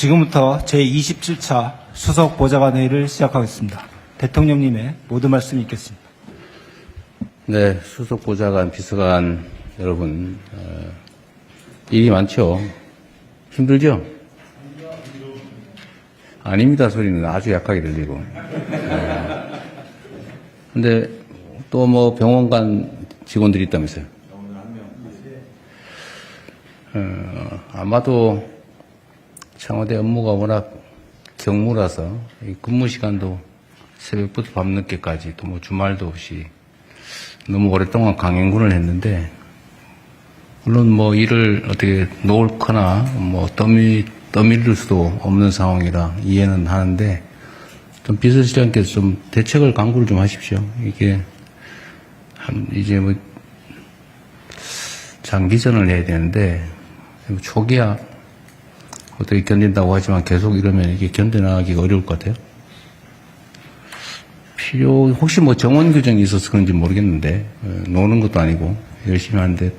지금부터 제27차 수석 보좌관 회의를 시작하겠습니다. 대통령님의 모든 말씀이 있겠습니다. 네, 수석 보좌관, 비서관 여러분, 일이 많죠? 힘들죠? 아닙니다 소리는 아주 약하게 들리고. 근데 또 뭐 병원 간 직원들이 있다면서요? 아마도 청와대 업무가 워낙 경무라서 근무 시간도 새벽부터 밤늦게까지 또 뭐 주말도 없이 너무 오랫동안 강행군을 했는데, 물론 뭐 일을 어떻게 놓거나 뭐 떠밀릴 수도 없는 상황이라 이해는 하는데, 좀 비서실장께서 좀 대책을 강구를 좀 하십시오. 이게 이제 뭐 장기전을 해야 되는데 초기야 어떻게 견딘다고 하지만 계속 이러면 이게 견뎌나가기가 어려울 것 같아요. 혹시 뭐 정원 규정이 있어서 그런지 모르겠는데, 노는 것도 아니고 열심히 하는데,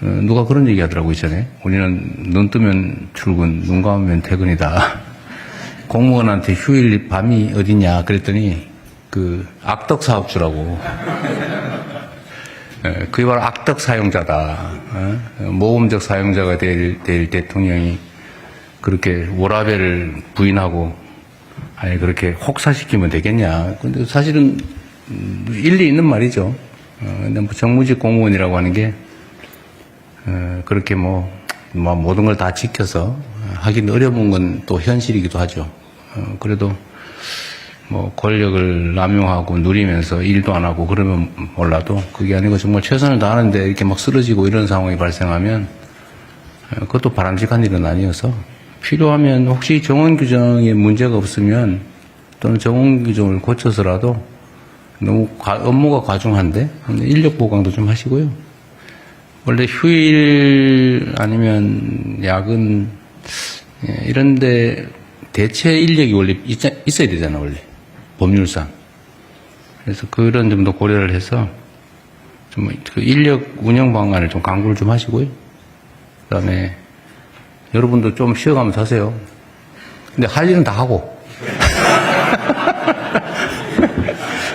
누가 그런 얘기 하더라고요, 전에. 우리는 눈 뜨면 출근, 눈 감으면 퇴근이다. 공무원한테 휴일 밤이 어디냐 그랬더니, 악덕 사업주라고. 그게 바로 악덕 사용자다. 모범적 사용자가 될 대통령이 그렇게 워라밸을 부인하고, 아예 그렇게 혹사시키면 되겠냐. 근데 사실은 일리 있는 말이죠. 근데 뭐 정무직 공무원이라고 하는 게, 그렇게 뭐 모든 걸 다 지켜서 하긴 어려운 건 또 현실이기도 하죠. 그래도 뭐 권력을 남용하고 누리면서 일도 안 하고 그러면 몰라도, 그게 아니고 정말 최선을 다하는데 이렇게 막 쓰러지고 이런 상황이 발생하면 그것도 바람직한 일은 아니어서, 필요하면 혹시 정원 규정에 문제가 없으면 또는 정원 규정을 고쳐서라도, 너무 업무가 과중한데 인력 보강도 좀 하시고요. 원래 휴일 아니면 야근 이런데 대체 인력이 원래 있어야 되잖아, 원래 법률상. 그래서 그런 점도 고려를 해서 좀 그 인력 운영 방안을 좀 강구를 좀 하시고요. 그다음에 여러분도 좀 쉬어가면서 하세요. 근데 할 일은 다 하고.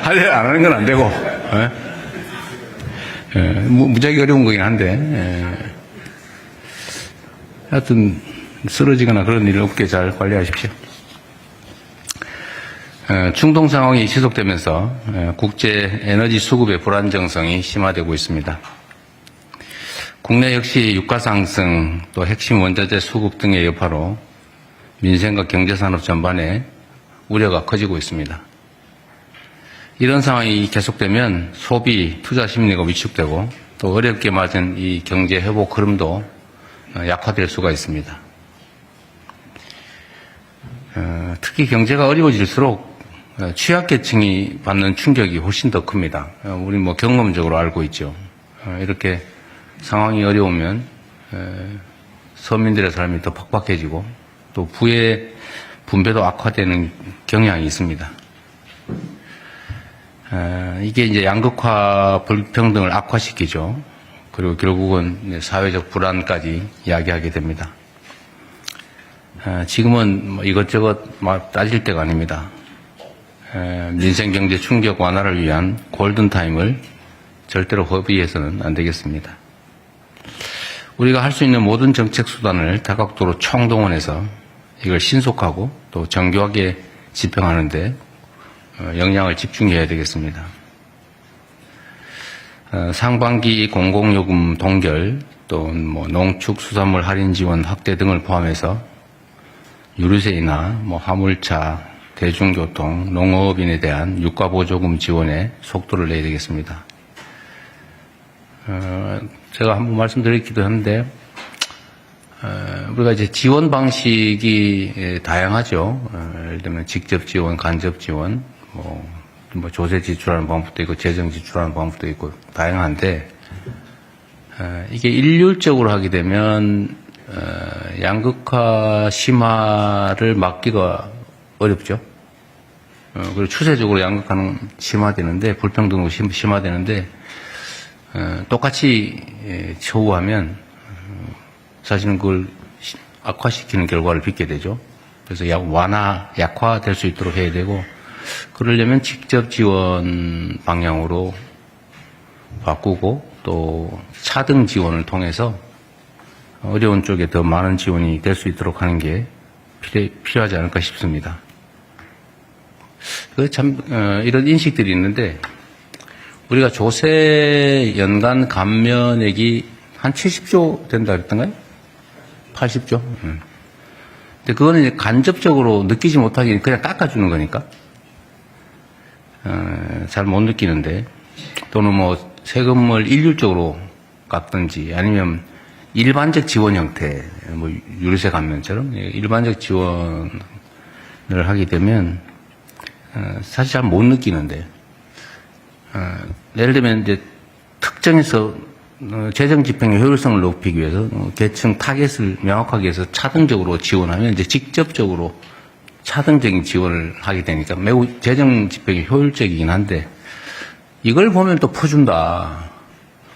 할 일 안 하는 건 안 되고. 무지하게 어려운 거긴 한데, 하여튼 쓰러지거나 그런 일 없게 잘 관리하십시오. 중동 상황이 지속되면서 국제 에너지 수급의 불안정성이 심화되고 있습니다. 국내 역시 유가 상승, 또 핵심 원자재 수급 등의 여파로 민생과 경제산업 전반에 우려가 커지고 있습니다. 이런 상황이 계속되면 소비, 투자 심리가 위축되고 또 어렵게 맞은 이 경제 회복 흐름도 약화될 수가 있습니다. 특히 경제가 어려워질수록 취약계층이 받는 충격이 훨씬 더 큽니다. 우리 뭐 경험적으로 알고 있죠. 이렇게 상황이 어려우면 서민들의 삶이 더 팍팍해지고 또 부의 분배도 악화되는 경향이 있습니다. 이게 이제 양극화 불평등을 악화시키죠. 그리고 결국은 사회적 불안까지 이야기하게 됩니다. 지금은 뭐 이것저것 막 따질 때가 아닙니다. 민생 경제 충격 완화를 위한 골든타임을 절대로 허비해서는 안 되겠습니다. 우리가 할 수 있는 모든 정책 수단을 다각도로 총동원해서 이걸 신속하고 또 정교하게 집행하는데 역량을 집중해야 되겠습니다. 상반기 공공요금 동결, 또 뭐 농축수산물 할인 지원 확대 등을 포함해서 유류세이나 뭐 화물차, 대중교통, 농업인에 대한 유가보조금 지원에 속도를 내야 되겠습니다. 제가 한번 말씀드렸기도 한데, 우리가 이제 지원 방식이 다양하죠. 예를 들면 직접 지원, 간접 지원, 뭐 조세 지출하는 방법도 있고, 재정 지출하는 방법도 있고, 다양한데, 이게 일률적으로 하게 되면, 양극화 심화를 막기가 어렵죠. 그리고 추세적으로 양극화는 심화되는데, 불평등도 심화되는데, 똑같이 처우하면 사실은 그걸 악화시키는 결과를 빚게 되죠. 그래서 약화될 수 있도록 해야 되고, 그러려면 직접 지원 방향으로 바꾸고 또 차등 지원을 통해서 어려운 쪽에 더 많은 지원이 될 수 있도록 하는 게 필요하지 않을까 싶습니다. 이런 인식들이 있는데, 우리가 조세 연간 감면액이 한 70조 된다 그랬던가요? 80조? 근데 그거는 이제 간접적으로 느끼지 못하게 그냥 깎아주는 거니까, 잘 못 느끼는데, 또는 뭐 세금을 일률적으로 깎든지 아니면 일반적 지원 형태, 뭐 유류세 감면처럼 일반적 지원을 하게 되면 사실 잘 못 느끼는데, 예를 들면 이제 특정해서 재정 집행의 효율성을 높이기 위해서 계층 타겟을 명확하게 해서 차등적으로 지원하면 이제 직접적으로 차등적인 지원을 하게 되니까 매우 재정 집행이 효율적이긴 한데, 이걸 보면 또 퍼준다,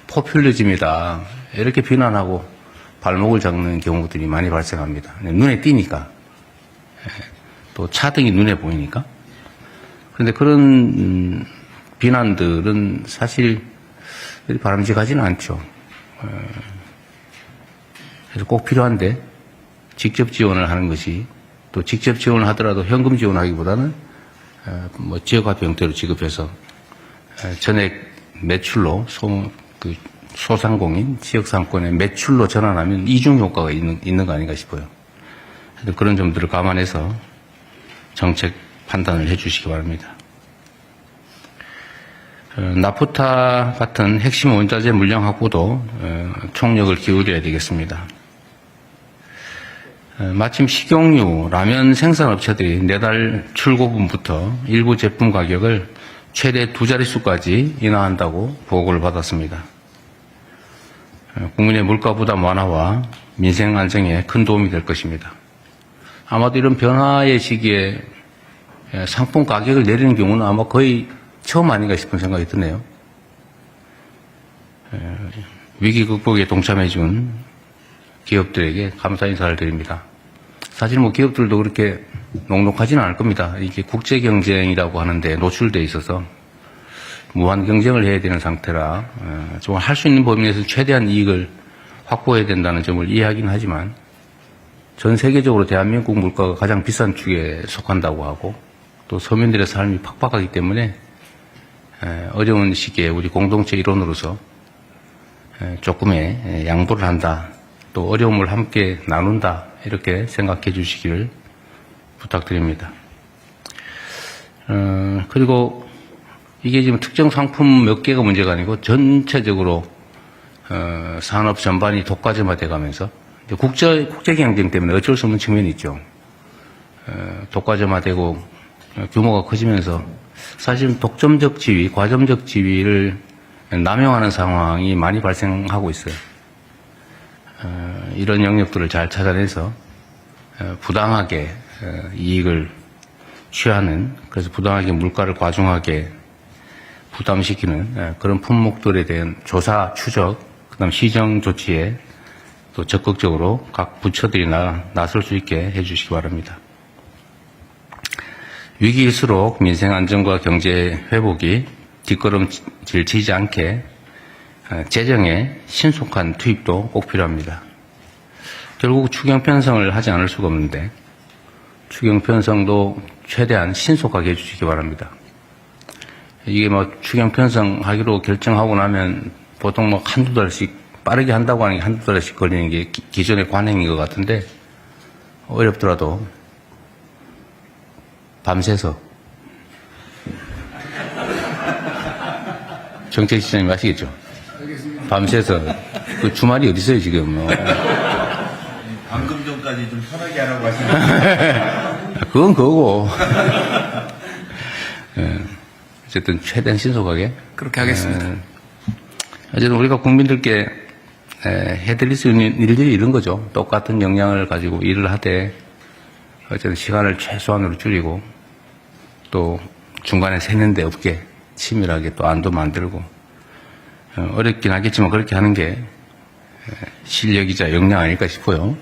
포퓰리즘이다 이렇게 비난하고 발목을 잡는 경우들이 많이 발생합니다. 눈에 띄니까, 또 차등이 눈에 보이니까. 그런데 그런 비난들은 사실 바람직하지는 않죠. 그래서 꼭 필요한데, 직접 지원을 하는 것이, 또 직접 지원을 하더라도 현금 지원하기보다는 뭐 지역화폐 형태로 지급해서 전액 매출로 소상공인 지역상권의 매출로 전환하면 이중 효과가 있는 거 아닌가 싶어요. 그런 점들을 감안해서 정책 판단을 해주시기 바랍니다. 나프타 같은 핵심 원자재 물량 확보도 총력을 기울여야 되겠습니다. 마침 식용유, 라면 생산업체들이 내달 출고분부터 일부 제품 가격을 최대 2자릿수까지 인하한다고 보고를 받았습니다. 국민의 물가 부담 완화와 민생 안정에 큰 도움이 될 것입니다. 아마도 이런 변화의 시기에 상품 가격을 내리는 경우는 아마 거의 처음 아닌가 싶은 생각이 드네요. 위기 극복에 동참해준 기업들에게 감사 인사를 드립니다. 사실 뭐 기업들도 그렇게 녹록하지는 않을 겁니다. 이게 국제 경쟁이라고 하는데 노출돼 있어서 무한 경쟁을 해야 되는 상태라 좀 할 수 있는 범위 내에서 최대한 이익을 확보해야 된다는 점을 이해하긴 하지만, 전 세계적으로 대한민국 물가가 가장 비싼 축에 속한다고 하고, 또 서민들의 삶이 팍팍하기 때문에 어려운 시기에 우리 공동체 일원으로서 조금의 양보를 한다, 또 어려움을 함께 나눈다, 이렇게 생각해 주시기를 부탁드립니다. 그리고 이게 지금 특정 상품 몇 개가 문제가 아니고 전체적으로 산업 전반이 독과점화돼 가면서 국제 경쟁 때문에 어쩔 수 없는 측면이 있죠. 독과점화되고 규모가 커지면서 사실 독점적 지위, 과점적 지위를 남용하는 상황이 많이 발생하고 있어요. 이런 영역들을 잘 찾아내서 부당하게 이익을 취하는, 그래서 부당하게 물가를 과중하게 부담시키는 그런 품목들에 대한 조사, 추적, 그다음 시정 조치에 또 적극적으로 각 부처들이 나설 수 있게 해주시기 바랍니다. 위기일수록 민생 안정과 경제 회복이 뒷걸음질 치지 않게 재정의 신속한 투입도 꼭 필요합니다. 결국 추경 편성을 하지 않을 수가 없는데, 추경 편성도 최대한 신속하게 해주시기 바랍니다. 이게 뭐 추경 편성하기로 결정하고 나면 보통 뭐 한두 달씩, 빠르게 한다고 하는 게 한두 달씩 걸리는 게 기존의 관행인 것 같은데, 어렵더라도 밤새서, 정책시장님 아시겠죠? 밤새서, 그 주말이 어디 있어요 지금? 방금 전까지 좀 편하게 하라고 하시는데. 그건 그거고. 어쨌든 최대한 신속하게. 그렇게 하겠습니다. 어쨌든 우리가 국민들께 해드릴 수 있는 일들이 이런 거죠. 똑같은 역량을 가지고 일을 하되 어쨌든 시간을 최소한으로 줄이고, 또 중간에 새는 데 없게 치밀하게 또 안도 만들고, 어렵긴 하겠지만 그렇게 하는 게 실력이자 역량 아닐까 싶어요.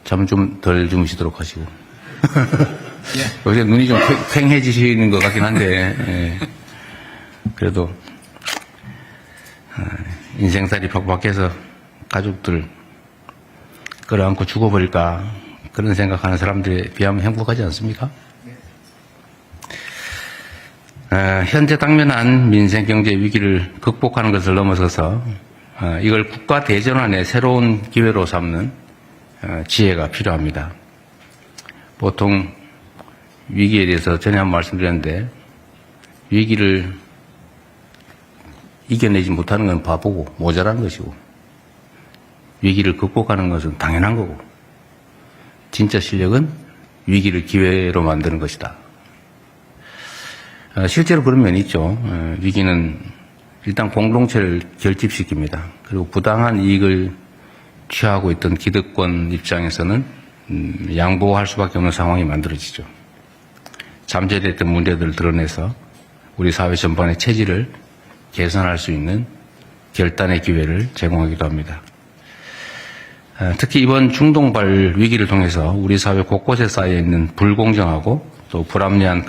잠 좀 덜 주무시도록 하시고. 요새 눈이 좀 퀭해지시는 것 같긴 한데, 예. 그래도, 인생살이 팍팍해서 가족들 끌어안고 죽어버릴까, 그런 생각하는 사람들에 비하면 행복하지 않습니까? 현재 당면한 민생 경제 위기를 극복하는 것을 넘어서서 이걸 국가 대전환의 새로운 기회로 삼는 지혜가 필요합니다. 보통 위기에 대해서 전에 한번 말씀드렸는데 위기를 이겨내지 못하는 건 바보고 모자란 것이고 위기를 극복하는 것은 당연한 거고 진짜 실력은 위기를 기회로 만드는 것이다. 실제로 그런 면이 있죠. 위기는 일단 공동체를 결집시킵니다. 그리고 부당한 이익을 취하고 있던 기득권 입장에서는 양보할 수밖에 없는 상황이 만들어지죠. 잠재됐던 문제들을 드러내서 우리 사회 전반의 체질을 개선할 수 있는 결단의 기회를 제공하기도 합니다. 특히 이번 중동발 위기를 통해서 우리 사회 곳곳에 쌓여 있는 불공정하고 또 불합리한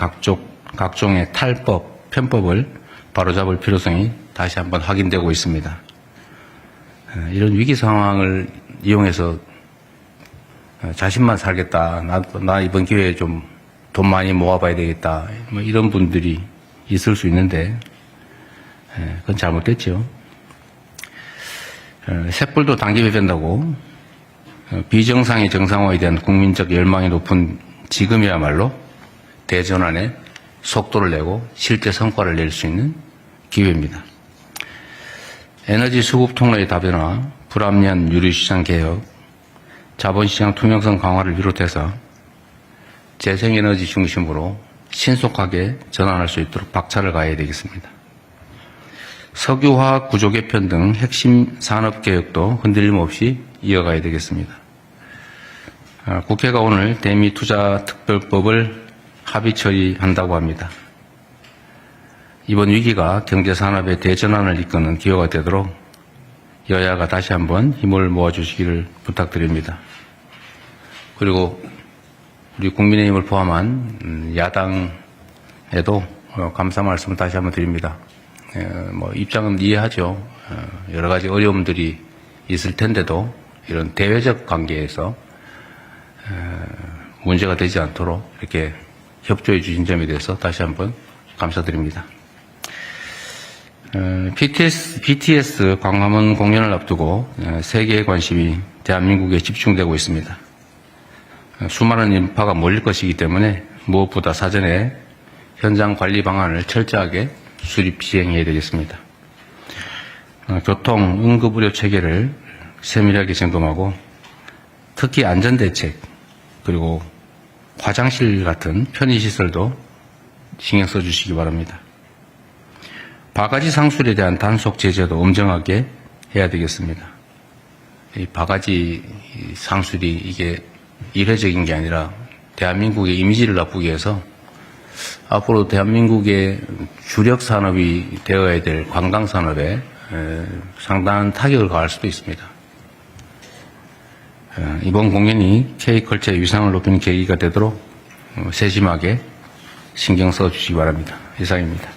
각종의 탈법, 편법을 바로잡을 필요성이 다시 한번 확인되고 있습니다. 이런 위기 상황을 이용해서 자신만 살겠다. 나 이번 기회에 좀 돈 많이 모아봐야 되겠다. 뭐 이런 분들이 있을 수 있는데 그건 잘못됐죠. 쇳불도 당기면 된다고 비정상의 정상화에 대한 국민적 열망이 높은 지금이야말로 대전환에 속도를 내고 실제 성과를 낼 수 있는 기회입니다. 에너지 수급 통로의 다변화, 불합리한 유류시장 개혁, 자본시장 투명성 강화를 비롯해서 재생에너지 중심으로 신속하게 전환할 수 있도록 박차를 가해야 되겠습니다. 석유화학 구조 개편 등 핵심 산업개혁도 흔들림 없이 이어가야 되겠습니다. 국회가 오늘 대미투자특별법을 합의 처리한다고 합니다. 이번 위기가 경제산업의 대전환을 이끄는 기회가 되도록 여야가 다시 한번 힘을 모아주시기를 부탁드립니다. 그리고 우리 국민의힘을 포함한 야당에도 감사 말씀을 다시 한번 드립니다. 입장은 이해하죠. 여러 가지 어려움들이 있을 텐데도 이런 대외적 관계에서 문제가 되지 않도록 이렇게 협조해 주신 점에 대해서 다시 한번 감사드립니다. BTS 광화문 공연을 앞두고 세계의 관심이 대한민국에 집중되고 있습니다. 수많은 인파가 몰릴 것이기 때문에 무엇보다 사전에 현장 관리 방안을 철저하게 수립 시행해야 되겠습니다. 교통, 응급의료 체계를 세밀하게 점검하고 특히 안전대책 그리고 화장실 같은 편의시설도 신경 써주시기 바랍니다. 바가지 상술에 대한 단속 제재도 엄정하게 해야 되겠습니다. 이 바가지 상술이 이게 일회적인 게 아니라 대한민국의 이미지를 나쁘게 해서 앞으로 대한민국의 주력 산업이 되어야 될 관광 산업에 상당한 타격을 가할 수도 있습니다. 이번 공연이 K컬처의 위상을 높이는 계기가 되도록 세심하게 신경 써주시기 바랍니다. 이상입니다.